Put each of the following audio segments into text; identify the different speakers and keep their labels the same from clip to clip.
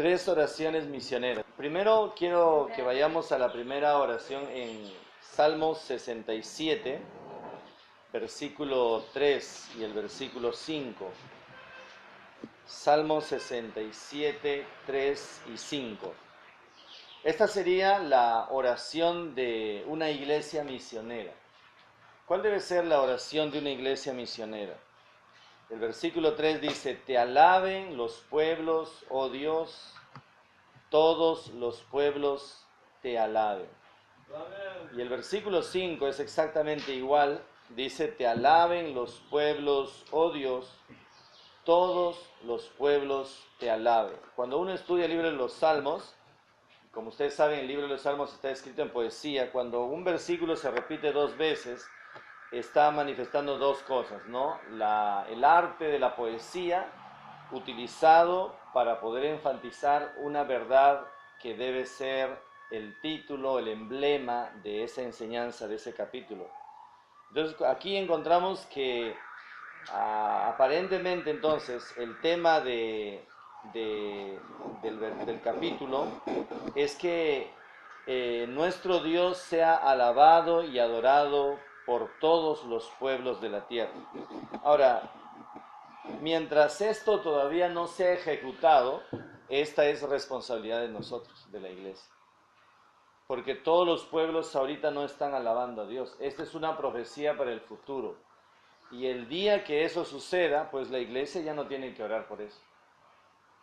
Speaker 1: Tres oraciones misioneras. Primero quiero que vayamos a la primera oración en Salmos 67, versículo 3 y el versículo 5. Salmos 67, 3 y 5. Esta sería la oración de una iglesia misionera. ¿Cuál debe ser la oración de una iglesia misionera? El versículo 3 dice: te alaben los pueblos, oh Dios, todos los pueblos te alaben. Y el versículo 5 es exactamente igual, dice: te alaben los pueblos, oh Dios, todos los pueblos te alaben. Cuando uno estudia el libro de los Salmos, como ustedes saben, el libro de los Salmos está escrito en poesía. Cuando un versículo se repite dos veces, está manifestando dos cosas, ¿no? El arte de la poesía utilizado para poder enfatizar una verdad que debe ser el título, el emblema de esa enseñanza, de ese capítulo. Entonces aquí encontramos que aparentemente entonces el tema del capítulo es que nuestro Dios sea alabado y adorado por todos los pueblos de la tierra. Ahora, mientras esto todavía no se ha ejecutado, esta es responsabilidad de nosotros, de la iglesia. Porque todos los pueblos ahorita no están alabando a Dios. Esta es una profecía para el futuro. Y el día que eso suceda, pues la iglesia ya no tiene que orar por eso.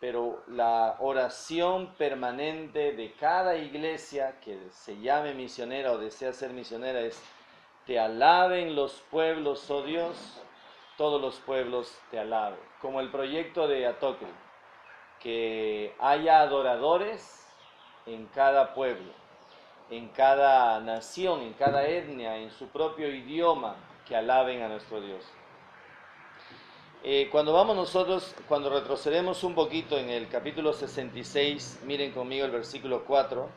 Speaker 1: Pero la oración permanente de cada iglesia que se llame misionera o desea ser misionera es: te alaben los pueblos, oh Dios, todos los pueblos te alaben. Como el proyecto de Atokel, que haya adoradores en cada pueblo, en cada nación, en cada etnia, en su propio idioma, que alaben a nuestro Dios. Cuando retrocedemos un poquito en el capítulo 66, miren conmigo el versículo 4,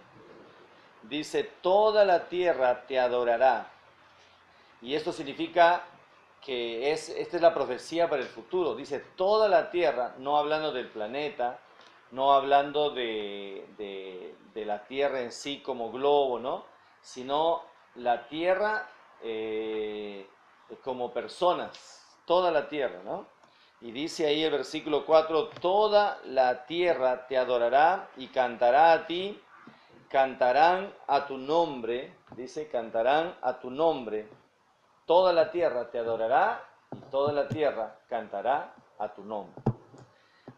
Speaker 1: dice: toda la tierra te adorará. Y esto significa que esta es la profecía para el futuro. Dice toda la tierra, no hablando del planeta, no hablando de la tierra en sí como globo, ¿no? Sino la tierra como personas, toda la tierra, ¿no? Y dice ahí el versículo 4: toda la tierra te adorará y cantará a ti, cantarán a tu nombre, dice, cantarán a tu nombre. Toda la tierra te adorará y toda la tierra cantará a tu nombre.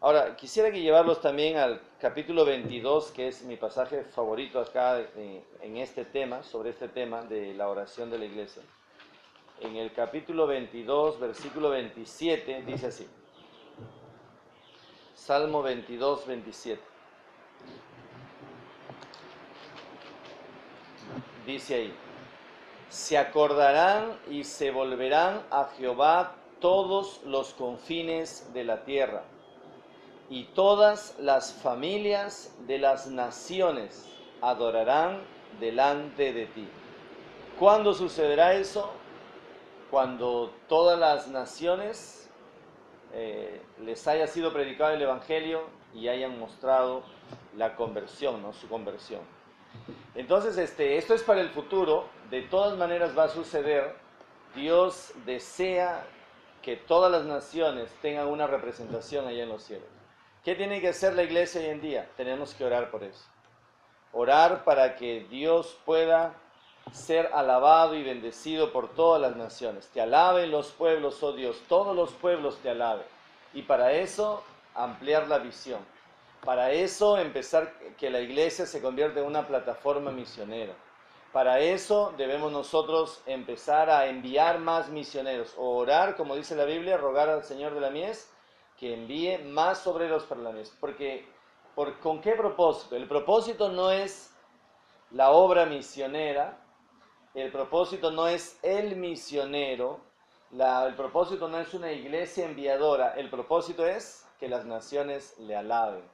Speaker 1: Ahora, quisiera que llevarlos también al capítulo 22, que es mi pasaje favorito acá en este tema, sobre este tema de la oración de la iglesia. En el capítulo 22, versículo 27, dice así. Salmo 22, 27. Dice ahí: se acordarán y se volverán a Jehová todos los confines de la tierra, y todas las familias de las naciones adorarán delante de ti. ¿Cuándo sucederá eso? Cuando todas las naciones les haya sido predicado el Evangelio y hayan mostrado la conversión, ¿no? Su conversión. Entonces, esto es para el futuro. De todas maneras va a suceder. Dios desea que todas las naciones tengan una representación allá en los cielos. ¿Qué tiene que hacer la iglesia hoy en día? Tenemos que orar por eso. Orar para que Dios pueda ser alabado y bendecido por todas las naciones. Te alaben los pueblos, oh Dios, todos los pueblos te alaben. Y para eso, ampliar la visión. Para eso, empezar que la iglesia se convierta en una plataforma misionera. Para eso debemos nosotros empezar a enviar más misioneros, o orar, como dice la Biblia, rogar al Señor de la mies que envíe más obreros para la mies. Porque, ¿con qué propósito? El propósito no es la obra misionera, el propósito no es el misionero, el propósito no es una iglesia enviadora, el propósito es que las naciones le alaben.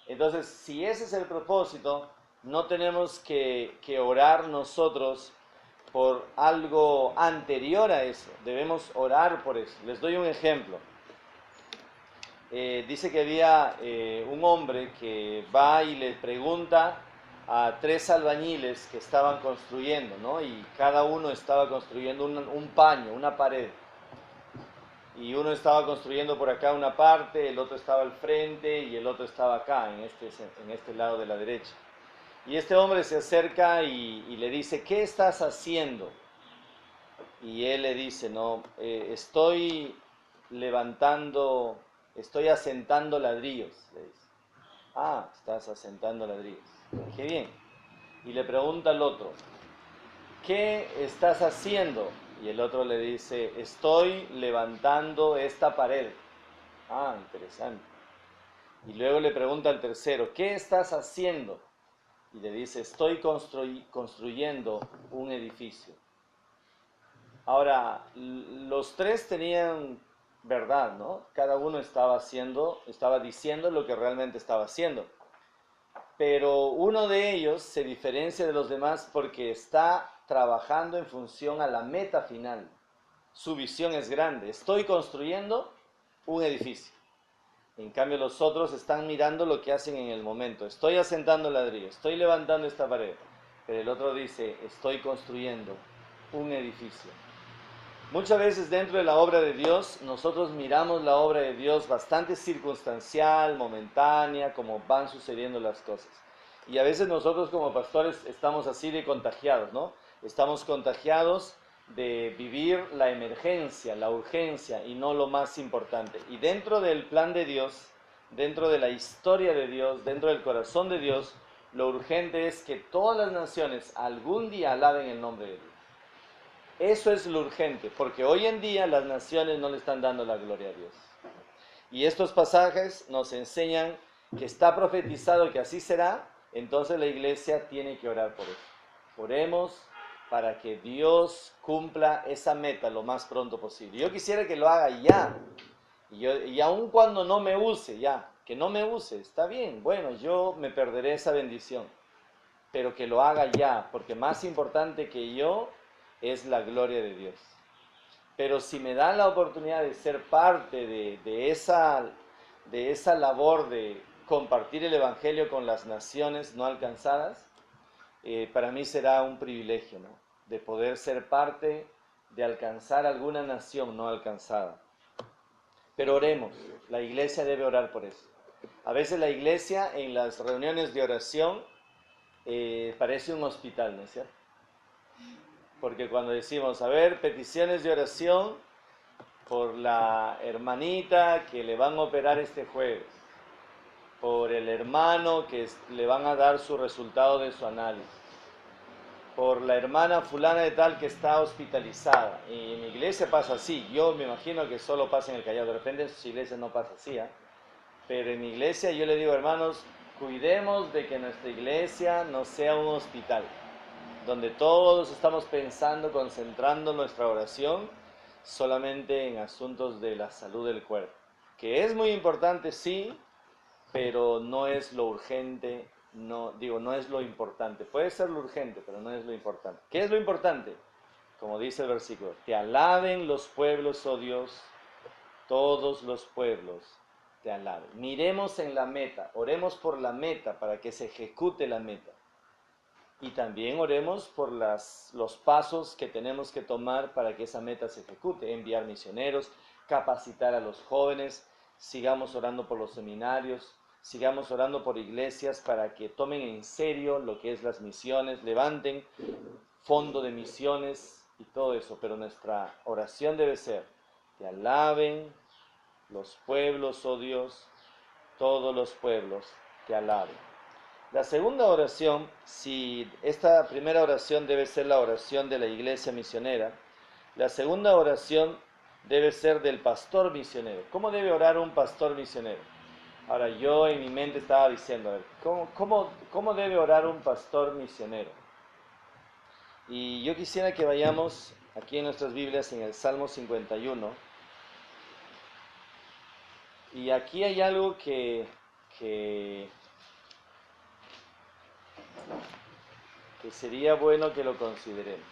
Speaker 1: Entonces, si ese es el propósito, no tenemos que orar nosotros por algo anterior a eso. Debemos orar por eso. Les doy un ejemplo. dice que había un hombre que va y le pregunta a tres albañiles que estaban construyendo, ¿no? Y cada uno estaba construyendo un paño, una pared. Y uno estaba construyendo por acá una parte, el otro estaba al frente y el otro estaba acá, en este lado de la derecha. Y este hombre se acerca y le dice, ¿qué estás haciendo? Y él le dice, no, estoy levantando, estoy asentando ladrillos, le dice. Ah, estás asentando ladrillos. Qué bien. Y le pregunta al otro, ¿qué estás haciendo? Y el otro le dice, estoy levantando esta pared. Ah, interesante. Y luego le pregunta al tercero, ¿qué estás haciendo? Y le dice, estoy construyendo un edificio. Ahora, los tres tenían verdad, ¿no? Cada uno estaba diciendo lo que realmente estaba haciendo. Pero uno de ellos se diferencia de los demás porque está trabajando en función a la meta final. Su visión es grande. Estoy construyendo un edificio. En cambio, los otros están mirando lo que hacen en el momento. Estoy asentando ladrillo, estoy levantando esta pared. Pero el otro dice, estoy construyendo un edificio. Muchas veces dentro de la obra de Dios, nosotros miramos la obra de Dios bastante circunstancial, momentánea, como van sucediendo las cosas. Y a veces nosotros como pastores estamos así de contagiados, ¿no? Estamos contagiados de vivir la emergencia, la urgencia y no lo más importante. Y dentro del plan de Dios, dentro de la historia de Dios, dentro del corazón de Dios, lo urgente es que todas las naciones algún día alaben el nombre de Dios. Eso es lo urgente, porque hoy en día las naciones no le están dando la gloria a Dios. Y estos pasajes nos enseñan que está profetizado que así será, entonces la iglesia tiene que orar por eso. Oremos para que Dios cumpla esa meta lo más pronto posible. Yo quisiera que lo haga ya, y aun cuando no me use, ya, que no me use, está bien, bueno, yo me perderé esa bendición, pero que lo haga ya, porque más importante que yo es la gloria de Dios. Pero si me dan la oportunidad de ser parte de esa labor de compartir el Evangelio con las naciones no alcanzadas, para mí será un privilegio, ¿no? De poder ser parte de alcanzar alguna nación no alcanzada. Pero oremos, la iglesia debe orar por eso. A veces la iglesia en las reuniones de oración parece un hospital, ¿no es cierto? Porque cuando decimos, a ver, peticiones de oración por la hermanita que le van a operar este jueves, por el hermano que le van a dar su resultado de su análisis, por la hermana fulana de tal que está hospitalizada. Y en mi iglesia pasa así, yo me imagino que solo pasa en el Callao, de repente en sus iglesias no pasa así, ¿eh? Pero en mi iglesia yo le digo, hermanos, cuidemos de que nuestra iglesia no sea un hospital, donde todos estamos pensando, concentrando nuestra oración solamente en asuntos de la salud del cuerpo, que es muy importante, sí, pero no es lo urgente, no es lo importante. Puede ser lo urgente, pero no es lo importante. ¿Qué es lo importante? Como dice el versículo, te alaben los pueblos, oh Dios, todos los pueblos te alaben. Miremos en la meta, oremos por la meta para que se ejecute la meta. Y también oremos por los pasos que tenemos que tomar para que esa meta se ejecute. Enviar misioneros, capacitar a los jóvenes, sigamos orando por los seminarios, sigamos orando por iglesias para que tomen en serio lo que es las misiones, levanten fondo de misiones y todo eso. Pero nuestra oración debe ser, te alaben los pueblos, oh Dios, todos los pueblos te alaben. La segunda oración, si esta primera oración debe ser la oración de la iglesia misionera, la segunda oración debe ser del pastor misionero. ¿Cómo debe orar un pastor misionero? Ahora, yo en mi mente estaba diciendo, a ver, ¿cómo debe orar un pastor misionero? Y yo quisiera que vayamos aquí en nuestras Biblias en el Salmo 51. Y aquí hay algo que sería bueno que lo consideremos.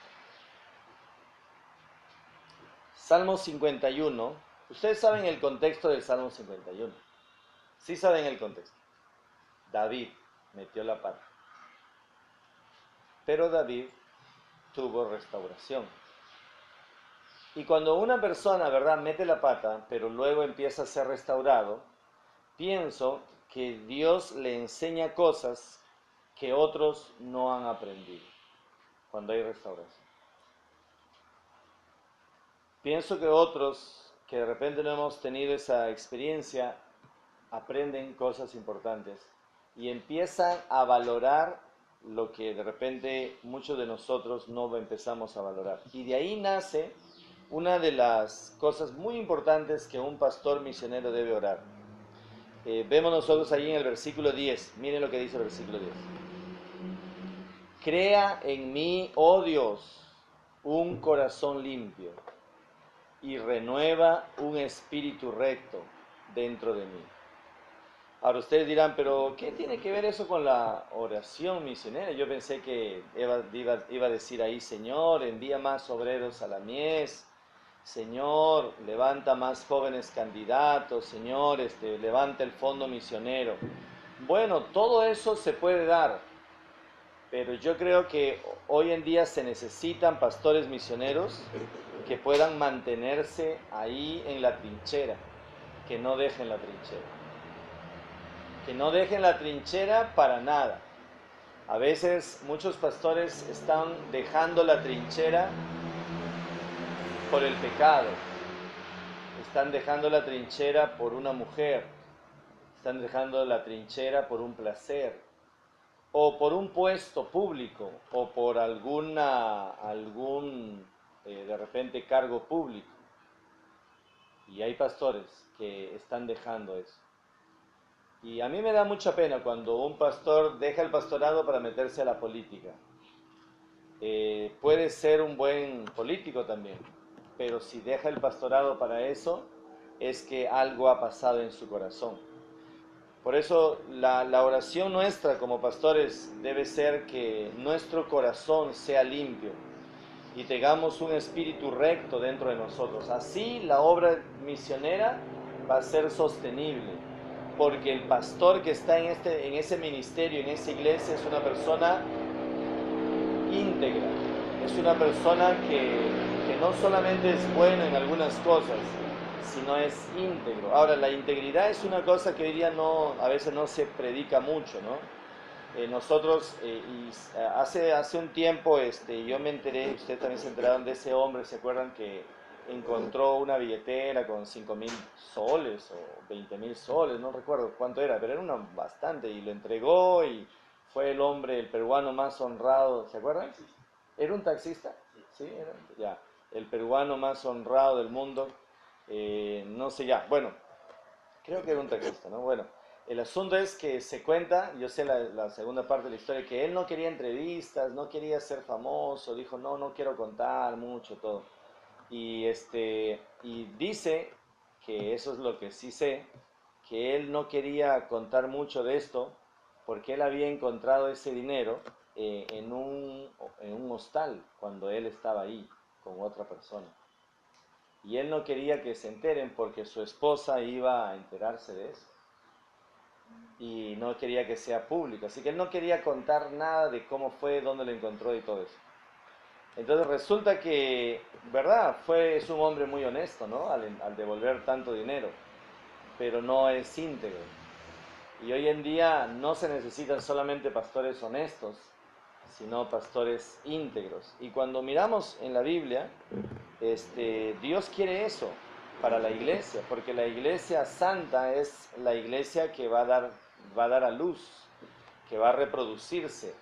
Speaker 1: Salmo 51. Ustedes saben el contexto del Salmo 51. Sí saben el contexto. David metió la pata. Pero David tuvo restauración. Y cuando una persona, ¿verdad?, mete la pata, pero luego empieza a ser restaurado, pienso que Dios le enseña cosas que otros no han aprendido cuando hay restauración. Pienso que otros que de repente no hemos tenido esa experiencia aprenden cosas importantes y empiezan a valorar lo que de repente muchos de nosotros no empezamos a valorar. Y de ahí nace una de las cosas muy importantes que un pastor misionero debe orar. Vemos nosotros ahí en el versículo 10, miren lo que dice el versículo 10. Crea en mí, oh Dios, un corazón limpio y renueva un espíritu recto dentro de mí. Ahora ustedes dirán, pero ¿qué tiene que ver eso con la oración misionera? Yo pensé que iba a decir ahí, Señor, envía más obreros a la mies, Señor, levanta más jóvenes candidatos, Señor, levanta el fondo misionero. Bueno, todo eso se puede dar, pero yo creo que hoy en día se necesitan pastores misioneros que puedan mantenerse ahí en la trinchera, que no dejen la trinchera. Que no dejen la trinchera para nada. A veces muchos pastores están dejando la trinchera por el pecado, están dejando la trinchera por una mujer, están dejando la trinchera por un placer, o por un puesto público, o por algún de repente cargo público. Y hay pastores que están dejando eso. Y a mí me da mucha pena cuando un pastor deja el pastorado para meterse a la política. Puede ser un buen político también, pero si deja el pastorado para eso, es que algo ha pasado en su corazón. Por eso la oración nuestra como pastores debe ser que nuestro corazón sea limpio y tengamos un espíritu recto dentro de nosotros. Así la obra misionera va a ser sostenible, porque el pastor que está en ese ministerio, en esa iglesia, es una persona íntegra, es una persona que no solamente es bueno en algunas cosas, sino es íntegro. Ahora, la integridad es una cosa que hoy día a veces no se predica mucho, ¿no? Hace un tiempo yo me enteré, ustedes también se enteraron de ese hombre, ¿se acuerdan que encontró una billetera con 5.000 soles o 20.000 soles? No recuerdo cuánto era, pero era bastante, y lo entregó y fue el hombre, el peruano más honrado, ¿se acuerdan? ¿Era un taxista? Sí, era, ya, el peruano más honrado del mundo, no sé ya, bueno, creo que era un taxista, ¿no? Bueno, el asunto es que se cuenta, yo sé la segunda parte de la historia, que él no quería entrevistas, no quería ser famoso, dijo, no quiero contar mucho, todo. Y dice, que eso es lo que sí sé, que él no quería contar mucho de esto, porque él había encontrado ese dinero en un hostal, cuando él estaba ahí, con otra persona. Y él no quería que se enteren porque su esposa iba a enterarse de eso y no quería que sea público, así que él no quería contar nada de cómo fue, dónde lo encontró y todo eso. Entonces resulta que, ¿verdad? Es un hombre muy honesto, ¿no? Al devolver tanto dinero, pero no es íntegro. Y hoy en día no se necesitan solamente pastores honestos, sino pastores íntegros. Y cuando miramos en la Biblia, Dios quiere eso para la iglesia, porque la iglesia santa es la iglesia que va a dar a luz, que va a reproducirse.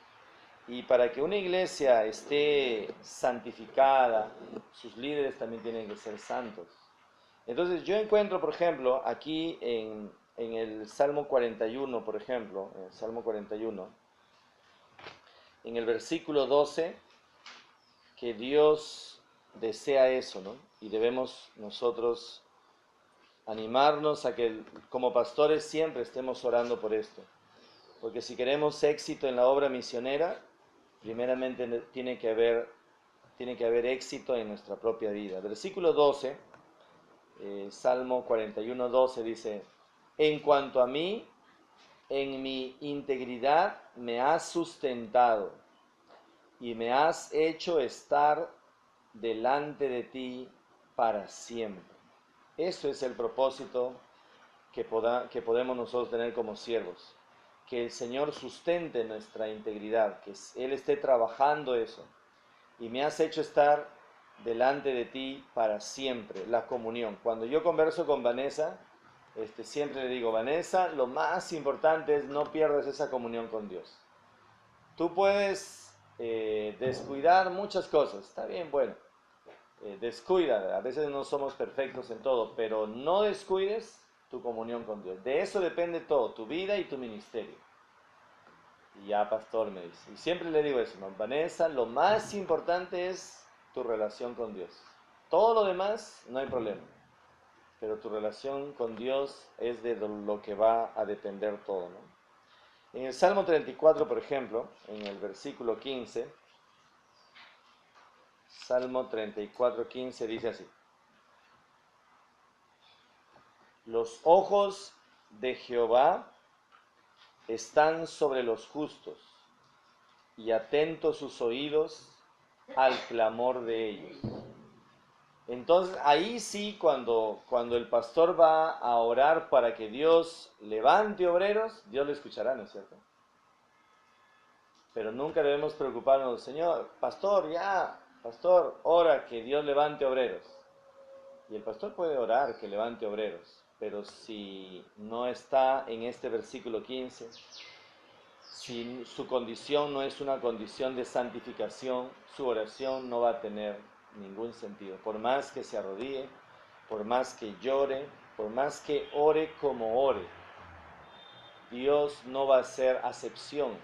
Speaker 1: Y para que una iglesia esté santificada, sus líderes también tienen que ser santos. Entonces yo encuentro, por ejemplo, aquí en el Salmo 41, por ejemplo, en el Salmo 41, en el versículo 12, que Dios desea eso, ¿no? Y debemos nosotros animarnos a que como pastores siempre estemos orando por esto. Porque si queremos éxito en la obra misionera, primeramente tiene que haber éxito en nuestra propia vida. Versículo 12, Salmo 41, 12 dice, En cuanto a mí, en mi integridad me has sustentado y me has hecho estar delante de ti para siempre. Eso es el propósito que podemos nosotros tener como siervos. Que el Señor sustente nuestra integridad, que Él esté trabajando eso. Y me has hecho estar delante de ti para siempre, la comunión. Cuando yo converso con Vanessa, siempre le digo, Vanessa, lo más importante es no pierdas esa comunión con Dios. Tú puedes descuidar muchas cosas, está bien, bueno, descuida, a veces no somos perfectos en todo, pero no descuides tu comunión con Dios. De eso depende todo, tu vida y tu ministerio. Y ya, pastor, me dice. Y siempre le digo eso, ¿no? Vanessa, lo más importante es tu relación con Dios. Todo lo demás no hay problema. Pero tu relación con Dios es de lo que va a depender todo, ¿no? En el Salmo 34, por ejemplo, en el versículo 15, Salmo 34, 15 dice así: Los ojos de Jehová están sobre los justos y atentos sus oídos al clamor de ellos. Entonces ahí sí, cuando el pastor va a orar para que Dios levante obreros, Dios le escuchará, ¿no es cierto? Pero nunca debemos preocuparnos, Señor, pastor, ora que Dios levante obreros. Y el pastor puede orar que levante obreros, pero si no está en este versículo 15, si su condición no es una condición de santificación, su oración no va a tener ningún sentido. Por más que se arrodille, por más que llore, por más que ore como ore, Dios no va a hacer acepción.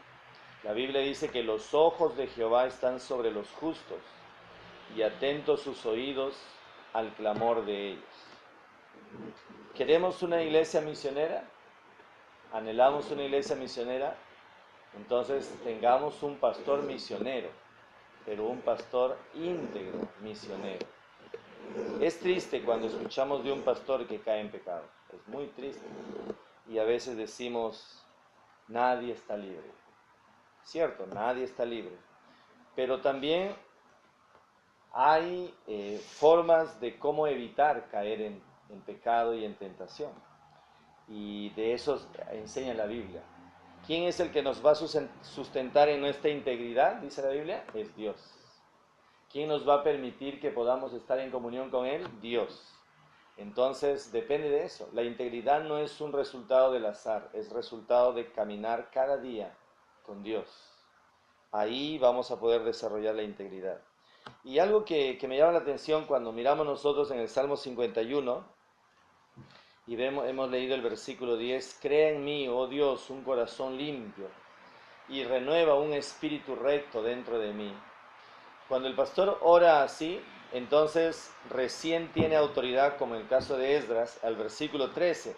Speaker 1: La Biblia dice que los ojos de Jehová están sobre los justos y atentos sus oídos al clamor de ellos. ¿Queremos una iglesia misionera? ¿Anhelamos una iglesia misionera? Entonces tengamos un pastor misionero, pero un pastor íntegro misionero. Es triste cuando escuchamos de un pastor que cae en pecado, es muy triste. Y a veces decimos, nadie está libre. Cierto, nadie está libre. Pero también hay formas de cómo evitar caer en pecado y en tentación. Y de eso enseña la Biblia. ¿Quién es el que nos va a sustentar en nuestra integridad? Dice la Biblia, es Dios. ¿Quién nos va a permitir que podamos estar en comunión con Él? Dios. Entonces depende de eso. La integridad no es un resultado del azar, es resultado de caminar cada día con Dios. Ahí vamos a poder desarrollar la integridad. Y algo que me llama la atención cuando miramos nosotros en el Salmo 51, y hemos leído el versículo 10, crea en mí, oh Dios, un corazón limpio y renueva un espíritu recto dentro de mí. Cuando el pastor ora así, entonces recién tiene autoridad, como en el caso de Esdras, al versículo 13,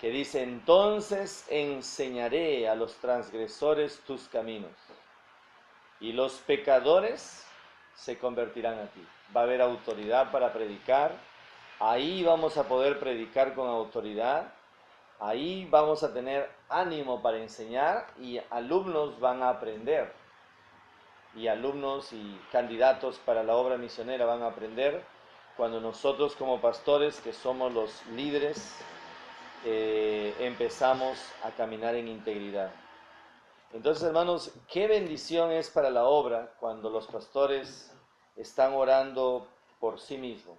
Speaker 1: que dice, entonces enseñaré a los transgresores tus caminos y los pecadores se convertirán a ti. Va a haber autoridad para predicar. Ahí vamos a poder predicar con autoridad, ahí vamos a tener ánimo para enseñar y alumnos van a aprender. Y alumnos y candidatos para la obra misionera van a aprender cuando nosotros como pastores, que somos los líderes, empezamos a caminar en integridad. Entonces, hermanos, qué bendición es para la obra cuando los pastores están orando por sí mismos,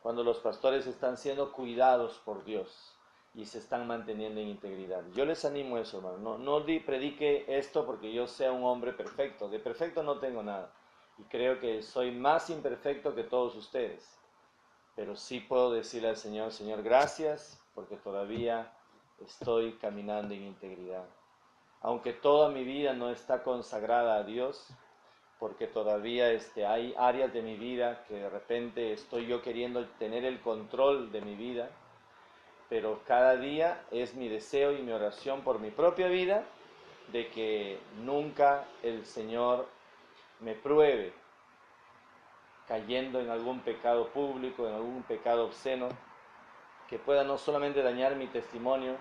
Speaker 1: cuando los pastores están siendo cuidados por Dios y se están manteniendo en integridad. Yo les animo a eso, hermano. No predique esto porque yo sea un hombre perfecto. De perfecto no tengo nada. Y creo que soy más imperfecto que todos ustedes. Pero sí puedo decirle al Señor, Señor, gracias porque todavía estoy caminando en integridad. Aunque toda mi vida no está consagrada a Dios, porque todavía hay áreas de mi vida que de repente estoy yo queriendo tener el control de mi vida, pero cada día es mi deseo y mi oración por mi propia vida de que nunca el Señor me pruebe cayendo en algún pecado público, en algún pecado obsceno, que pueda no solamente dañar mi testimonio,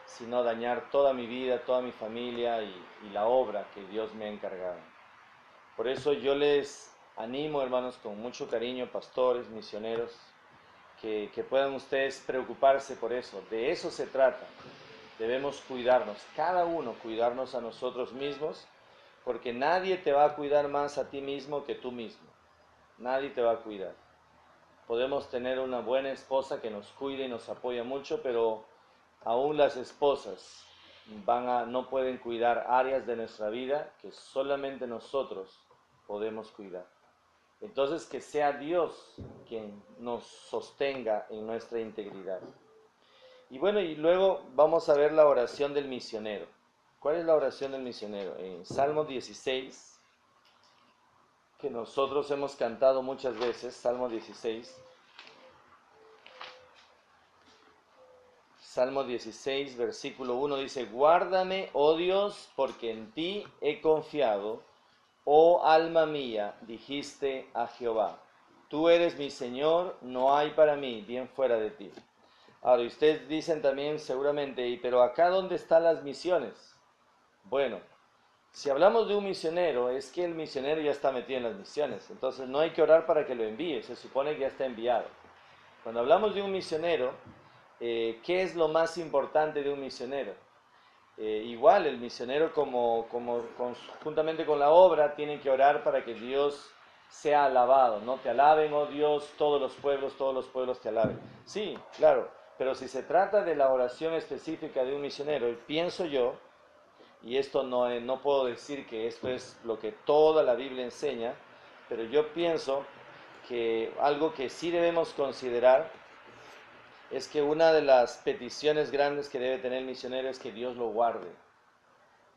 Speaker 1: sino dañar toda mi vida, toda mi familia y la obra que Dios me ha encargado. Por eso yo les animo, hermanos, con mucho cariño, pastores, misioneros, que puedan ustedes preocuparse por eso. De eso se trata. Debemos cuidarnos, cada uno cuidarnos a nosotros mismos, porque nadie te va a cuidar más a ti mismo que tú mismo. Nadie te va a cuidar. Podemos tener una buena esposa que nos cuide y nos apoya mucho, pero aún las esposas no pueden cuidar áreas de nuestra vida que solamente nosotros podemos cuidar. Entonces que sea Dios quien nos sostenga en nuestra integridad. Y bueno, y luego vamos a ver la oración del misionero. ¿Cuál es la oración del misionero? En Salmo 16, que nosotros hemos cantado muchas veces, Salmo 16. Salmo 16, versículo 1 dice: Guárdame, oh Dios, porque en ti he confiado. Oh alma mía, dijiste a Jehová, tú eres mi Señor, no hay para mí bien fuera de ti. Ahora, ustedes dicen también seguramente, pero acá ¿dónde están las misiones? Bueno, si hablamos de un misionero, es que el misionero ya está metido en las misiones, entonces no hay que orar para que lo envíe, se supone que ya está enviado. Cuando hablamos de un misionero, ¿qué es lo más importante de un misionero? Igual el misionero juntamente con la obra tiene que orar para que Dios sea alabado, ¿no? Te alaben, oh Dios, todos los pueblos te alaben. Sí, claro, pero si se trata de la oración específica de un misionero, pienso yo, y esto no puedo decir que esto es lo que toda la Biblia enseña, pero yo pienso que algo que sí debemos considerar es que una de las peticiones grandes que debe tener el misionero es que Dios lo guarde.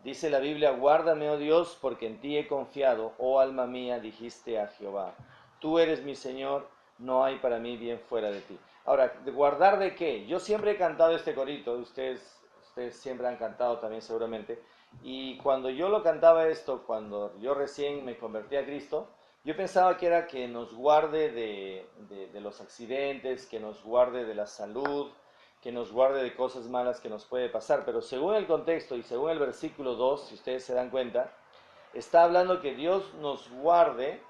Speaker 1: Dice la Biblia: guárdame, oh Dios, porque en ti he confiado, oh alma mía, dijiste a Jehová. Tú eres mi Señor, no hay para mí bien fuera de ti. Ahora, ¿guardar de qué? Yo siempre he cantado este corito, ustedes siempre han cantado también seguramente, y cuando yo lo cantaba esto, cuando yo recién me convertí a Cristo, yo pensaba que era que nos guarde de los accidentes, que nos guarde de la salud, que nos guarde de cosas malas que nos puede pasar. Pero según el contexto y según el versículo 2, si ustedes se dan cuenta, está hablando que Dios nos guarde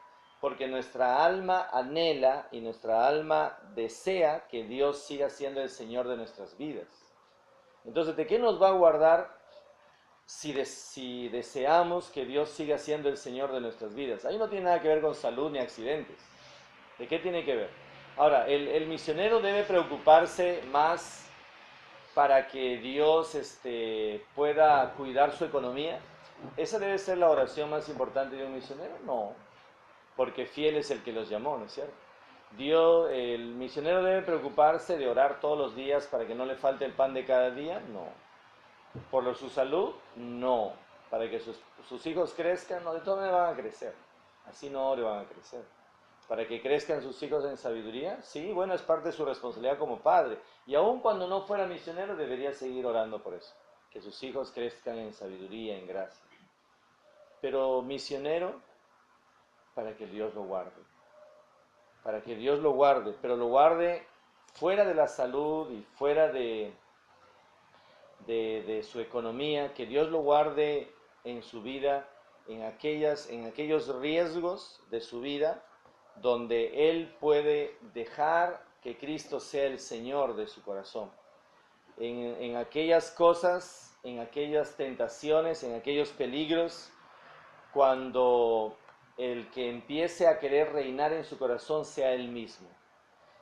Speaker 1: porque nuestra alma anhela y nuestra alma desea que Dios siga siendo el Señor de nuestras vidas. Entonces, ¿de qué nos va a guardar si deseamos que Dios siga siendo el Señor de nuestras vidas? Ahí no tiene nada que ver con salud ni accidentes. ¿De qué tiene que ver? Ahora, el misionero debe preocuparse más para que Dios pueda cuidar su economía. ¿Esa debe ser la oración más importante de un misionero? No, porque fiel es el que los llamó, ¿no es cierto? El misionero debe preocuparse de orar todos los días para que no le falte el pan de cada día. No. ¿Por su salud? No. ¿Para que sus hijos crezcan? No, de todas maneras van a crecer. Así no le van a crecer. ¿Para que crezcan sus hijos en sabiduría? Sí, bueno, es parte de su responsabilidad como padre. Y aun cuando no fuera misionero, debería seguir orando por eso. Que sus hijos crezcan en sabiduría, en gracia. Pero misionero, para que Dios lo guarde. Para que Dios lo guarde, pero lo guarde fuera de la salud y fuera de su economía, que Dios lo guarde en su vida, en aquellos riesgos de su vida, donde Él puede dejar que Cristo sea el Señor de su corazón. En aquellas cosas, en aquellas tentaciones, en aquellos peligros, cuando el que empiece a querer reinar en su corazón sea Él mismo.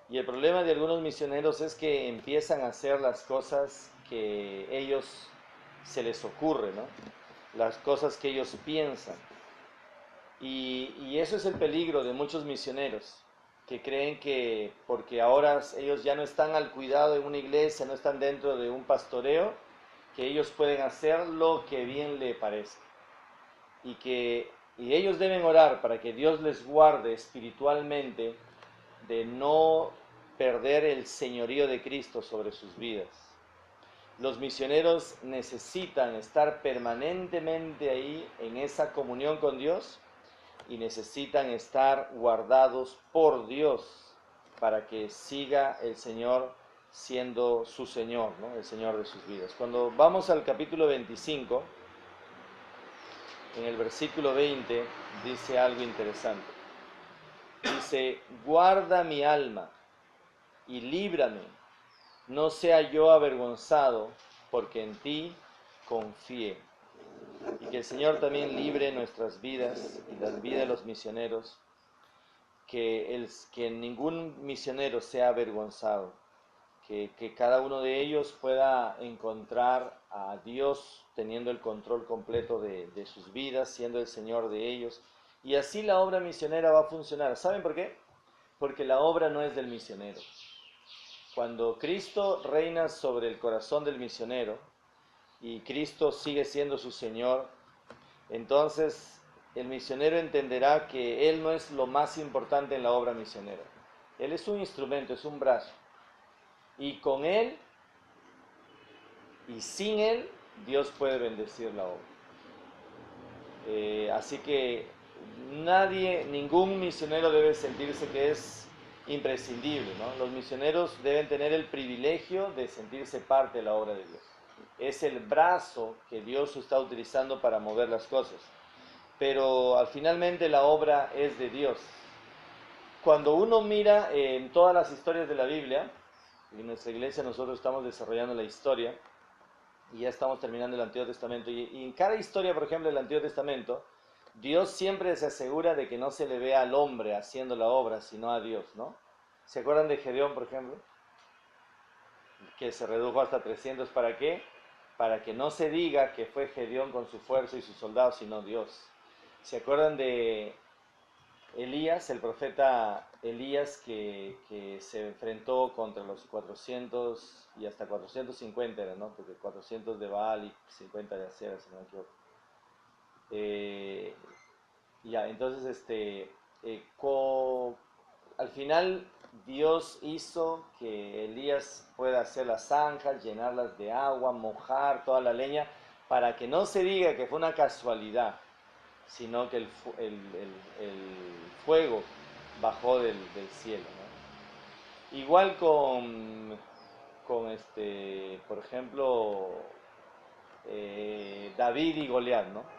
Speaker 1: Y el problema de algunos misioneros es que empiezan a hacer las cosas que ellos se les ocurre, ¿no? Las cosas que ellos piensan. Y eso es el peligro de muchos misioneros, que creen que porque ahora ellos ya no están al cuidado en una iglesia, no están dentro de un pastoreo, que ellos pueden hacer lo que bien le parezca. Y ellos deben orar para que Dios les guarde espiritualmente de no perder el señorío de Cristo sobre sus vidas. Los misioneros necesitan estar permanentemente ahí en esa comunión con Dios y necesitan estar guardados por Dios para que siga el Señor siendo su Señor, ¿no? El Señor de sus vidas. Cuando vamos al capítulo 25, en el versículo 20, dice algo interesante. Dice, guarda mi alma y líbrame, no sea yo avergonzado, porque en ti confié. Y que el Señor también libre nuestras vidas y las vidas de los misioneros, que ningún misionero sea avergonzado, que cada uno de ellos pueda encontrar a Dios teniendo el control completo de sus vidas, siendo el Señor de ellos. Y así la obra misionera va a funcionar. ¿Saben por qué? Porque la obra no es del misionero. Cuando Cristo reina sobre el corazón del misionero y Cristo sigue siendo su Señor, entonces el misionero entenderá que Él no es lo más importante en la obra misionera. Él es un instrumento, es un brazo. Y con Él y sin Él, Dios puede bendecir la obra. Así que ningún misionero debe sentirse que es imprescindible, ¿no? Los misioneros deben tener el privilegio de sentirse parte de la obra de Dios. Es el brazo que Dios está utilizando para mover las cosas. Pero finalmente la obra es de Dios. Cuando uno mira en todas las historias de la Biblia, en nuestra iglesia nosotros estamos desarrollando la historia, y ya estamos terminando el Antiguo Testamento, y en cada historia, por ejemplo, del Antiguo Testamento, Dios siempre se asegura de que no se le vea al hombre haciendo la obra, sino a Dios, ¿no? ¿Se acuerdan de Gedeón, por ejemplo? Que se redujo hasta 300, ¿para qué? Para que no se diga que fue Gedeón con su fuerza y sus soldados, sino Dios. ¿Se acuerdan de Elías, el profeta Elías, que se enfrentó contra los 400 y hasta 450 eran, ¿no? Porque 400 de Baal y 50 de Acera, si no me equivoco. Ya, entonces, al final Dios hizo que Elías pueda hacer las zanjas, llenarlas de agua, mojar toda la leña, para que no se diga que fue una casualidad, sino que el fuego bajó del cielo, ¿no? Igual por ejemplo, David y Goliat, ¿no?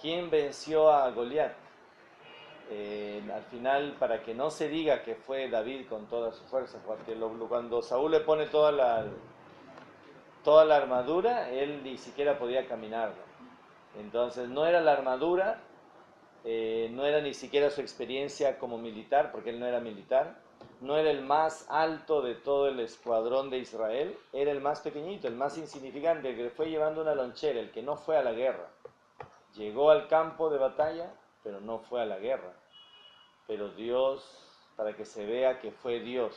Speaker 1: ¿Quién venció a Goliat? Al final, para que no se diga que fue David con toda su fuerza, porque cuando Saúl le pone toda la armadura, él ni siquiera podía caminar, ¿no? Entonces no era la armadura, no era ni siquiera su experiencia como militar, porque él no era militar, no era el más alto de todo el escuadrón de Israel, era el más pequeñito, el más insignificante, el que fue llevando una lonchera, el que no fue a la guerra. Llegó al campo de batalla, pero no fue a la guerra. Pero Dios, para que se vea que fue Dios.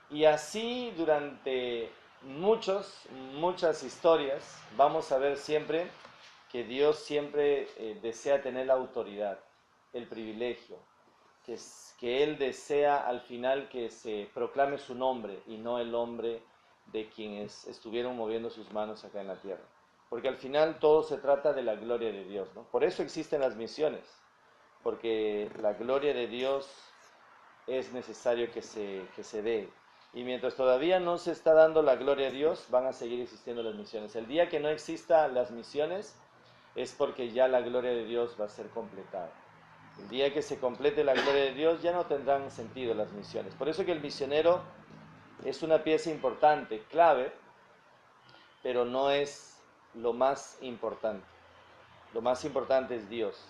Speaker 1: Y así durante muchas historias, vamos a ver siempre que Dios siempre desea tener la autoridad, el privilegio, que Él desea al final que se proclame su nombre y no el nombre de quienes estuvieron moviendo sus manos acá en la tierra. Porque al final todo se trata de la gloria de Dios, ¿no? Por eso existen las misiones, porque la gloria de Dios es necesario que se dé. Y mientras todavía no se está dando la gloria a Dios, van a seguir existiendo las misiones. El día que no existan las misiones es porque ya la gloria de Dios va a ser completada. El día que se complete la gloria de Dios ya no tendrán sentido las misiones. Por eso que el misionero es una pieza importante, clave, pero no es lo más importante. Lo más importante es Dios.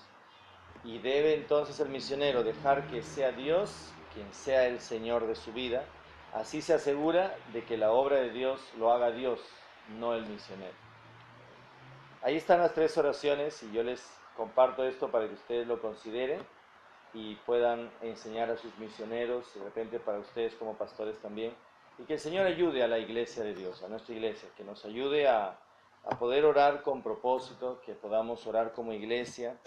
Speaker 1: Y debe entonces el misionero dejar que sea Dios quien sea el Señor de su vida. Así se asegura de que la obra de Dios lo haga Dios, no el misionero. Ahí están las tres oraciones y yo les comparto esto para que ustedes lo consideren y puedan enseñar a sus misioneros, de repente para ustedes como pastores también. Y que el Señor ayude a la iglesia de Dios, a nuestra iglesia, que nos ayude a poder orar con propósito, que podamos orar como iglesia,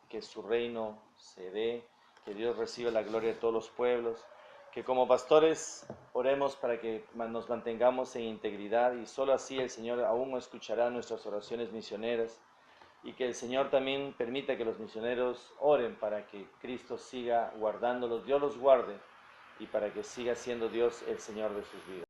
Speaker 1: que su reino se dé, que Dios reciba la gloria de todos los pueblos, que como pastores oremos para que nos mantengamos en integridad y solo así el Señor aún escuchará nuestras oraciones misioneras y que el Señor también permita que los misioneros oren para que Cristo siga guardándolos, Dios los guarde y para que siga siendo Dios el Señor de sus vidas.